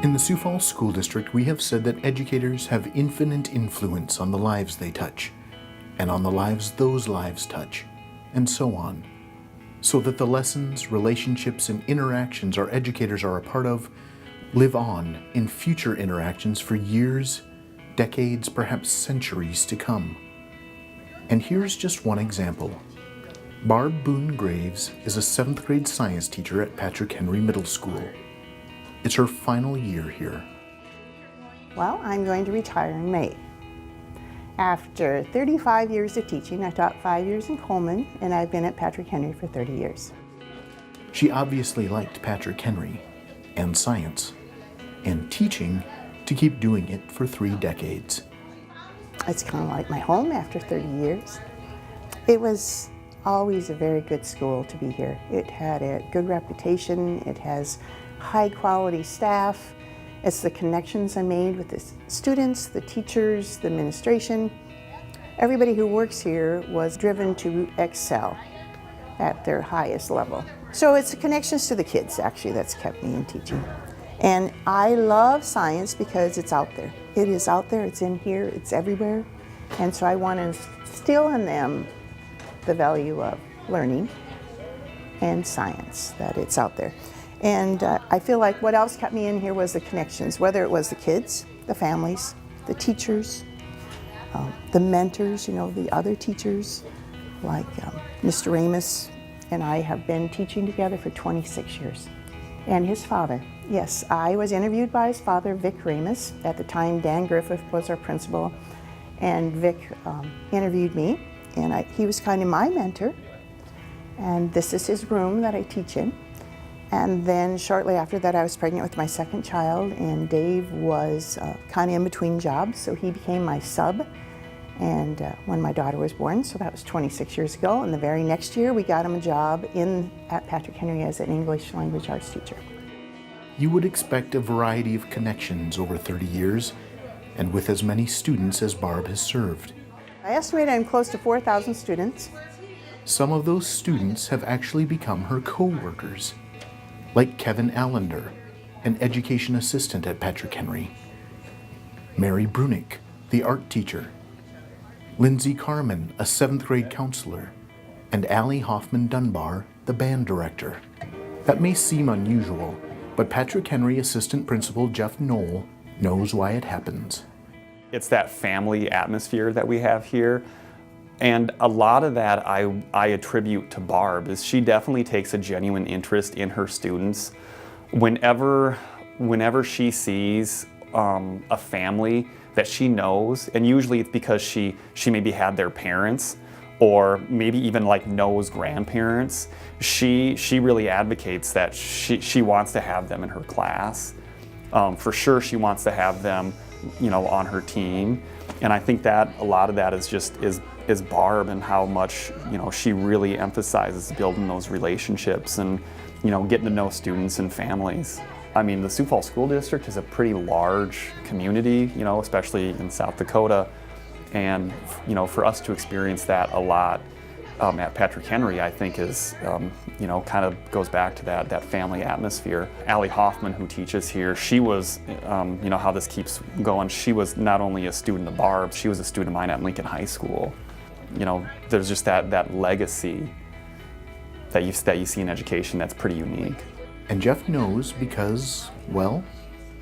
In the Sioux Falls School District, we have said that educators have infinite influence on the lives they touch, and on the lives those lives touch, and so on. So that the lessons, relationships, and interactions our educators are a part of live on in future interactions for years, decades, perhaps centuries to come. And here's just one example. Barb Boone Graves is a 7th grade science teacher at Patrick Henry Middle School. It's her final year here. Well, I'm going to retire in May. After 35 years of teaching, I taught 5 years in Coleman, and I've been at Patrick Henry for 30 years. She obviously liked Patrick Henry, and science, and teaching to keep doing it for 3 decades. It's kind of like my home after 30 years. It was always a very good school to be here. It had a good reputation, it has high quality staff. It's the connections I made with the students, the teachers, the administration. Everybody who works here was driven to excel at their highest level. So it's the connections to the kids actually that's kept me in teaching. And I love science because it's out there. It is out there, it's in here, it's everywhere. And so I want to instill in them the value of learning and science, that it's out there. And I feel like what else kept me in here was the connections, whether it was the kids, the families, the teachers, the mentors, the other teachers, like Mr. Amos and I have been teaching together for 26 years. And his father, yes, I was interviewed by his father, Vic Ramus. At the time, Dan Griffith was our principal, and Vic interviewed me, and he was kind of my mentor. And this is his room that I teach in. And then shortly after that, I was pregnant with my second child, and Dave was kind of in between jobs, so he became my sub. And when my daughter was born, so that was 26 years ago, and the very next year we got him a job at Patrick Henry as an English language arts teacher. You would expect a variety of connections over 30 years, and with as many students as Barb has served. I estimate I'm close to 4,000 students. Some of those students have actually become her co-workers, like Kevin Allender, an education assistant at Patrick Henry, Mary Brunick, the art teacher, Lindsay Carmen, a 7th grade counselor, and Allie Hoffman Dunbar, the band director. That may seem unusual, but Patrick Henry assistant principal Jeff Knoll knows why it happens. It's that family atmosphere that we have here. And a lot of that I attribute to Barb, is she definitely takes a genuine interest in her students. Whenever she sees a family that she knows, and usually it's because she maybe had their parents, or maybe even knows grandparents, she really advocates that she wants to have them in her class. For sure she wants to have them on her team. And I think that a lot of that is Barb, and how much she really emphasizes building those relationships and getting to know students and families. I mean, the Sioux Falls School District is a pretty large community, especially in South Dakota, and for us to experience that a lot at Patrick Henry, I think is kind of goes back to that family atmosphere. Allie Hoffman, who teaches here, she was how this keeps going. She was not only a student of Barb, she was a student of mine at Lincoln High School. There's just that legacy that you see in education that's pretty unique. And Jeff knows because, well,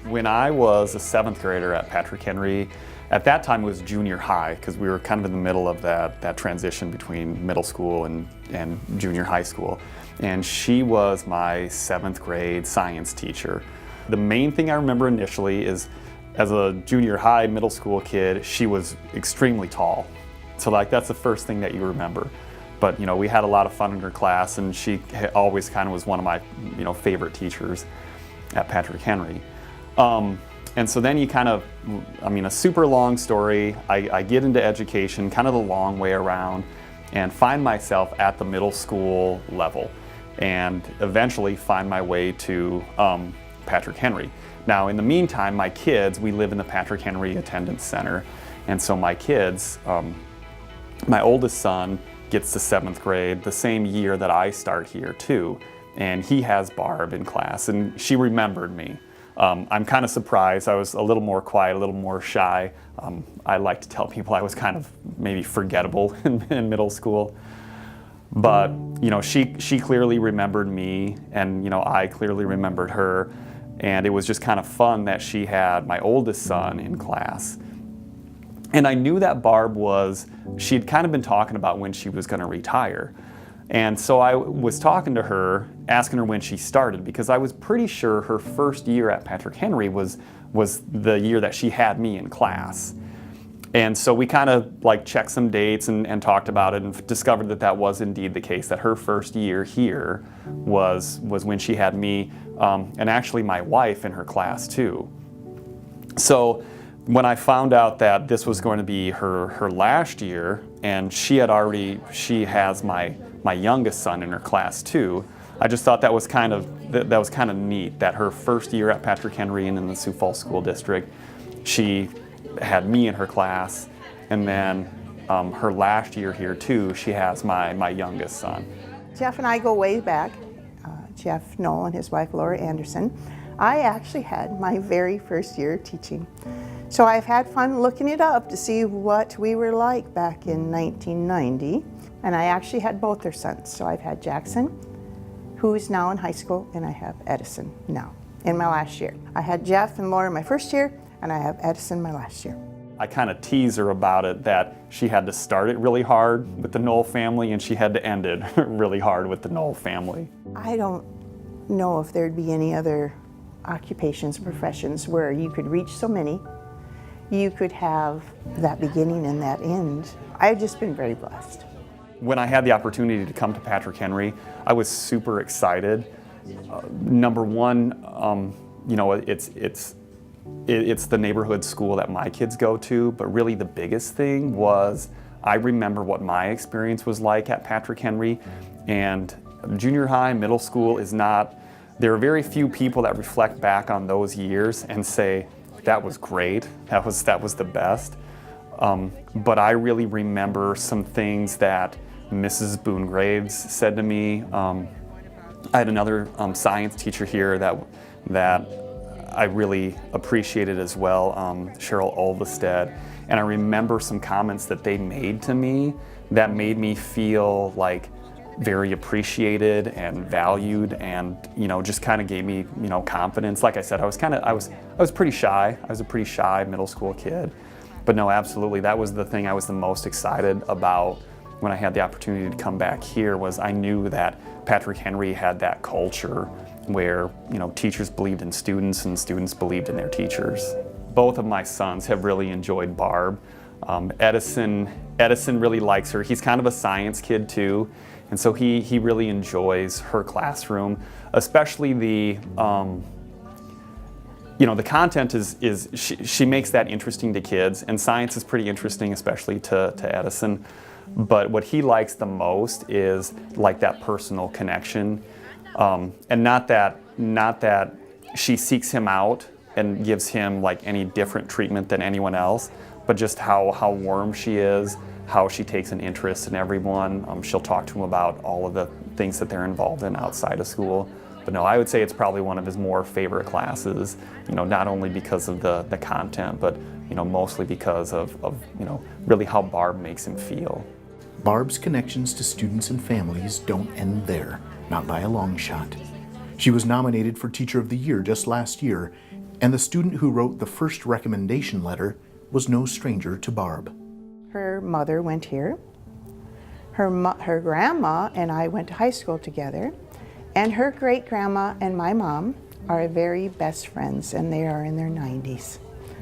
when I was a 7th grader at Patrick Henry, at that time it was junior high, because we were kind of in the middle of that transition between middle school and junior high school. And she was my 7th grade science teacher. The main thing I remember initially is, as a junior high, middle school kid, she was extremely tall. So that's the first thing that you remember. But we had a lot of fun in her class, and she always kind of was one of my favorite teachers at Patrick Henry. And so then you kind of, a super long story, I get into education kind of the long way around, and find myself at the middle school level, and eventually find my way to Patrick Henry. Now in the meantime, my kids, we live in the Patrick Henry Attendance Center, and so my kids, my oldest son gets to 7th grade the same year that I start here too, and he has Barb in class, and she remembered me. I'm kind of surprised. I was a little more quiet, a little more shy. I like to tell people I was kind of maybe forgettable in middle school. But, you know, she clearly remembered me, and, you know, I clearly remembered her. And it was just kind of fun that she had my oldest son in class. And I knew that Barb she had kind of been talking about when she was going to retire. And so I was talking to her, asking her when she started, because I was pretty sure her first year at Patrick Henry was the year that she had me in class. And so we kind of like checked some dates and talked about it, and discovered that that was indeed the case, that her first year here was when she had me, and actually my wife in her class too. So when I found out that this was going to be her last year, and she has my youngest son in her class too, I just thought that was kind of neat, that her first year at Patrick Henry and in the Sioux Falls School District, she had me in her class, and then her last year here too, she has my youngest son. Jeff and I go way back. Jeff Knoll and his wife Laura Anderson. I actually had my very first year teaching. So I've had fun looking it up to see what we were like back in 1990. And I actually had both their sons. So I've had Jackson, who's now in high school, and I have Edison now in my last year. I had Jeff and Laura my first year, and I have Edison my last year. I kind of tease her about it, that she had to start it really hard with the Knoll family, and she had to end it really hard with the Knoll family. I don't know if there'd be any other occupations and professions where you could reach so many. You could have that beginning and that end. I've just been very blessed. When I had the opportunity to come to Patrick Henry, I was super excited. Number one, you know, it's the neighborhood school that my kids go to, but really the biggest thing was I remember what my experience was like at Patrick Henry, and junior high, middle school there are very few people that reflect back on those years and say, that was great, that was the best. But I really remember some things that Mrs. Boone Graves said to me. I had another science teacher here that I really appreciated as well, Cheryl Olvestead. And I remember some comments that they made to me that made me feel like very appreciated and valued, and, you know, just kind of gave me, you know, confidence. Like I said, I was pretty shy. I was a pretty shy middle school kid. But no, absolutely, that was the thing I was the most excited about when I had the opportunity to come back here, was I knew that Patrick Henry had that culture where, you know, teachers believed in students and students believed in their teachers. Both of my sons have really enjoyed Barb. Edison really likes her. He's kind of a science kid too, and so he really enjoys her classroom, especially the you know, the content is she makes that interesting to kids, and science is pretty interesting, especially to Edison. But what he likes the most is like that personal connection, and not that she seeks him out and gives him like any different treatment than anyone else, but just how warm she is, how she takes an interest in everyone. She'll talk to him about all of the things that they're involved in outside of school. But no, I would say it's probably one of his more favorite classes, you know, not only because of the content, but, you know, mostly because of you know, really how Barb makes him feel. Barb's connections to students and families don't end there, not by a long shot. She was nominated for Teacher of the Year just last year, and the student who wrote the first recommendation letter was no stranger to Barb. Her mother went here. Her grandma and I went to high school together, and her great-grandma and my mom are very best friends, and they are in their 90s.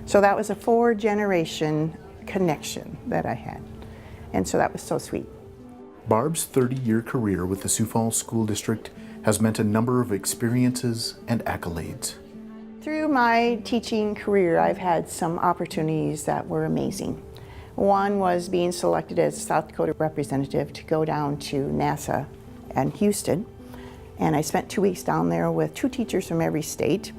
So that was a 4-generation connection that I had. And so that was so sweet. Barb's 30-year career with the Sioux Falls School District has meant a number of experiences and accolades. Through my teaching career, I've had some opportunities that were amazing. One was being selected as a South Dakota representative to go down to NASA in Houston. And I spent 2 weeks down there with 2 teachers from every state.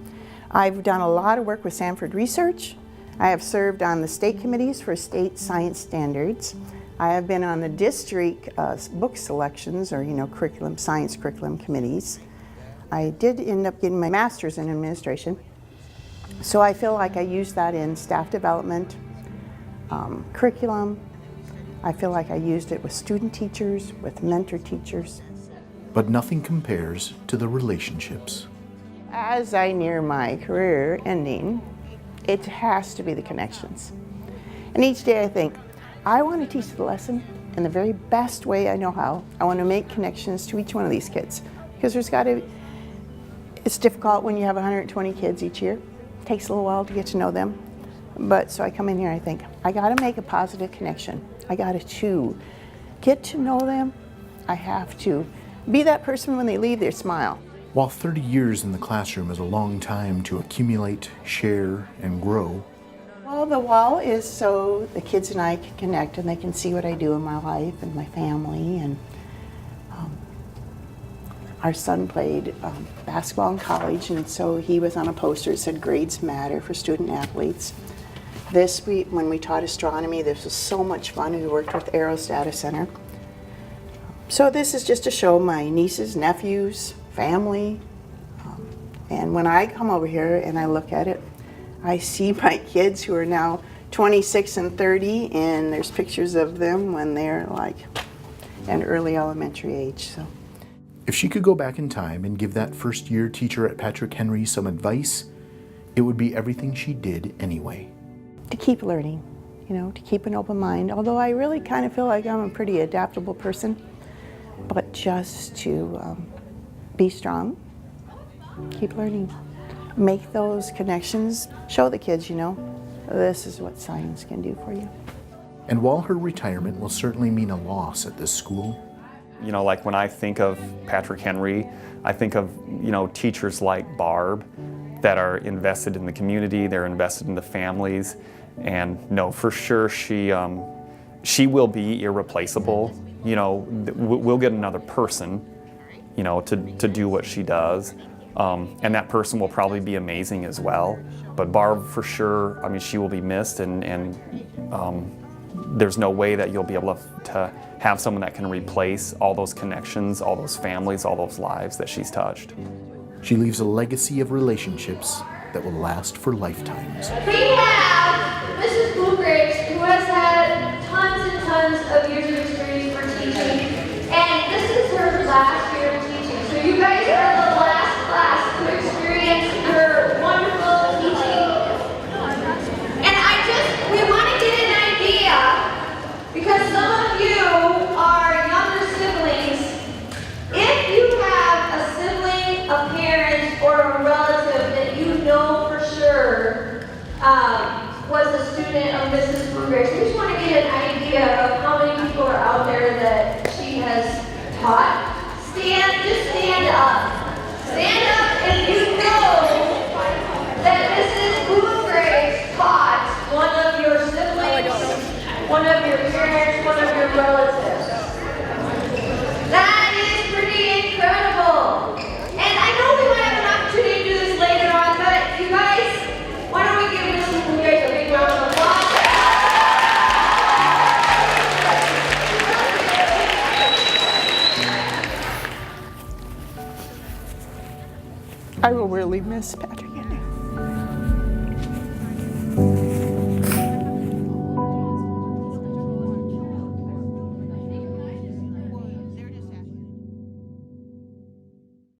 I've done a lot of work with Sanford Research. I have served on the state committees for state science standards. I have been on the district book selections, or, you know, science curriculum committees. I did end up getting my master's in administration. So I feel like I use that in staff development, curriculum. I feel like I used it with student teachers, with mentor teachers. But nothing compares to the relationships. As I near my career ending, it has to be the connections. And each day I think, I want to teach the lesson in the very best way I know how. I want to make connections to each one of these kids. Because it's difficult when you have 120 kids each year. It takes a little while to get to know them. But so I come in here, I think, I got to make a positive connection. I got to get to know them. I have to be that person when they leave, their smile. While 30 years in the classroom is a long time to accumulate, share, and grow, Well, the wall is so the kids and I can connect and they can see what I do in my life and my family. And our son played basketball in college, and so he was on a poster that said grades matter for student athletes. When we taught astronomy, this was so much fun. We worked with Arrows Data Center. So this is just to show my nieces, nephews, family. And when I come over here and I look at it, I see my kids who are now 26 and 30, and there's pictures of them when they're like an early elementary age. So, if she could go back in time and give that first-year teacher at Patrick Henry some advice, it would be everything she did anyway. to keep learning, to keep an open mind. Although I really kind of feel like I'm a pretty adaptable person, but just to be strong, keep learning, make those connections, show the kids, this is what science can do for you. And while her retirement will certainly mean a loss at this school, like when I think of Patrick Henry, I think of, teachers like Barb that are invested in the community, they're invested in the families, and no, for sure she will be irreplaceable. We'll get another person, to do what she does, and that person will probably be amazing as well. But Barb, for sure, she will be missed, and there's no way that you'll be able to have someone that can replace all those connections, all those families, all those lives that she's touched. she leaves a legacy of relationships that will last for lifetimes. We have Mrs. Boone, who has had tons and tons of years of experience for teaching, and this is her last year of teaching. So you guys are the last class to experience her wonderful teaching. And we want to get an idea, because some of you are younger siblings. If you have a sibling, a parent, or a relative that you know for sure was a student of Mrs. Bluegrass, we just want to get an idea of how many people are out there that she has taught. Just stand up. Stand up if you know that Mrs. Bluegrass taught one of your siblings, one of your parents, one of your relatives. That is pretty incredible. And I know we might have an opportunity to do this later on, but you guys, why don't we give Mrs. Bluegrass a big round of applause? I will really miss Patrick.